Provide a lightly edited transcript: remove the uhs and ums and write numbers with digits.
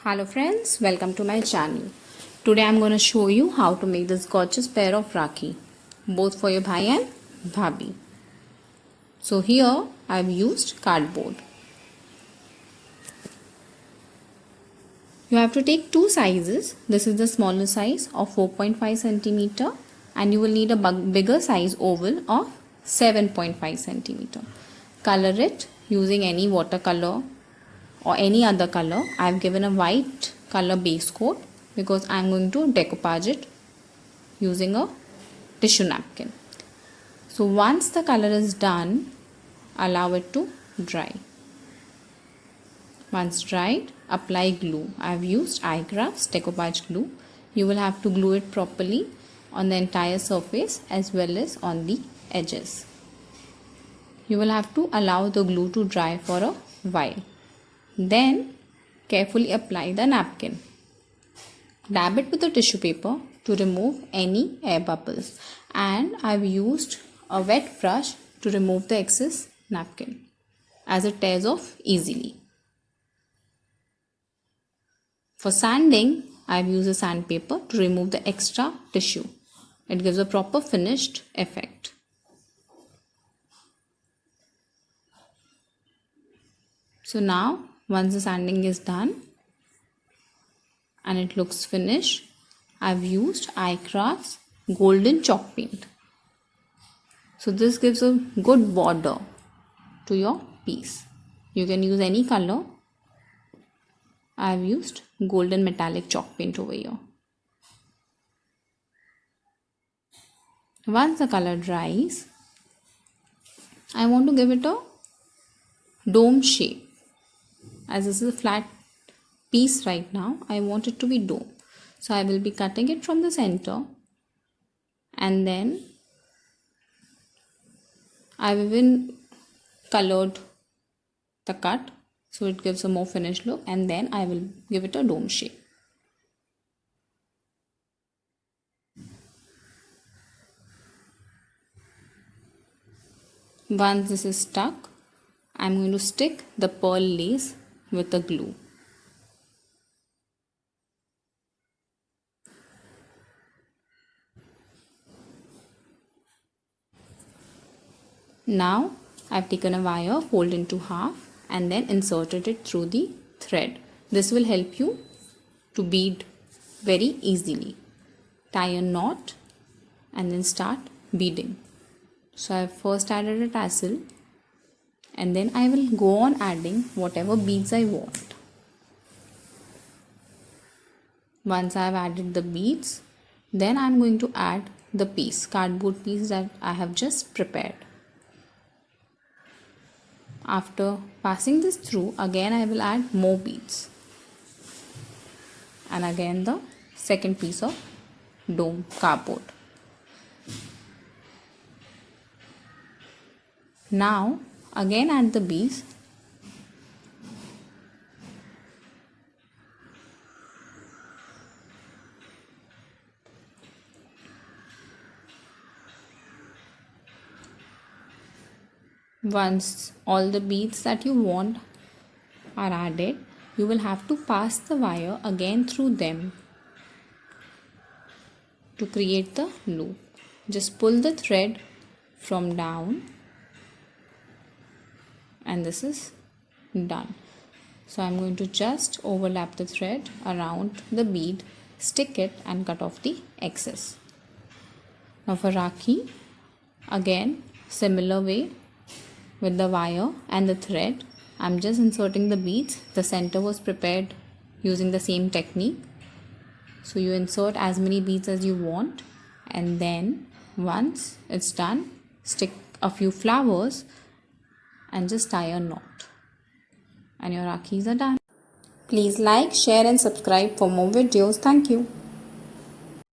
Hello friends, welcome to my channel. Today I am going to show you how to make this gorgeous pair of Rakhi, both for your bhai and bhabhi. So here I have used cardboard. You have to take two sizes. This is the smaller size of 4.5 centimeter and you will need a bigger size oval of 7.5 centimeter. Color it using any watercolor or any other color. I have given a white color base coat because I am going to decoupage it using a tissue napkin. So once the color is done, allow it to dry. Once dried, apply glue. I have used iCraft's decoupage glue. You will have to glue it properly on the entire surface as well as on the edges. You will have to allow the glue to dry for a while. Then carefully apply the napkin. Dab it with the tissue paper to remove any air bubbles, and I have used a wet brush to remove the excess napkin as it tears off easily. For sanding, I have used a sandpaper to remove the extra tissue. It gives a proper finished effect. So now once the sanding is done and it looks finished, I have used iCraft's golden chalk paint. So this gives a good border to your piece. You can use any color. I have used golden metallic chalk paint over here. Once the color dries, I want to give it a dome shape. As this is a flat piece right now, I want it to be dome. So I will be cutting it from the center and then I have even colored the cut so it gives a more finished look, and then I will give it a dome shape. Once this is stuck, I am going to stick the pearl lace with the glue. Now I have taken a wire, folded into half and then inserted it through the thread. This will help you to bead very easily. Tie a knot and then start beading. So I have first added a tassel and then I will go on adding whatever beads I want. Once I have added the beads, then I am going to add the cardboard piece that I have just prepared. After passing this through, again I will add more beads. And again the second piece of dome cardboard. Now again add the beads. Once all the beads that you want are added, you will have to pass the wire again through them to create the loop. Just pull the thread from down and this is done. So I am going to just overlap the thread around the bead, stick it and cut off the excess. Now for Rakhi, again similar way with the wire and the thread, I am just inserting the beads. The center was prepared using the same technique. So you insert as many beads as you want and then once it's done, stick a few flowers and just tie a knot and your Rakhis are done. Please like, share and subscribe for more videos. Thank you.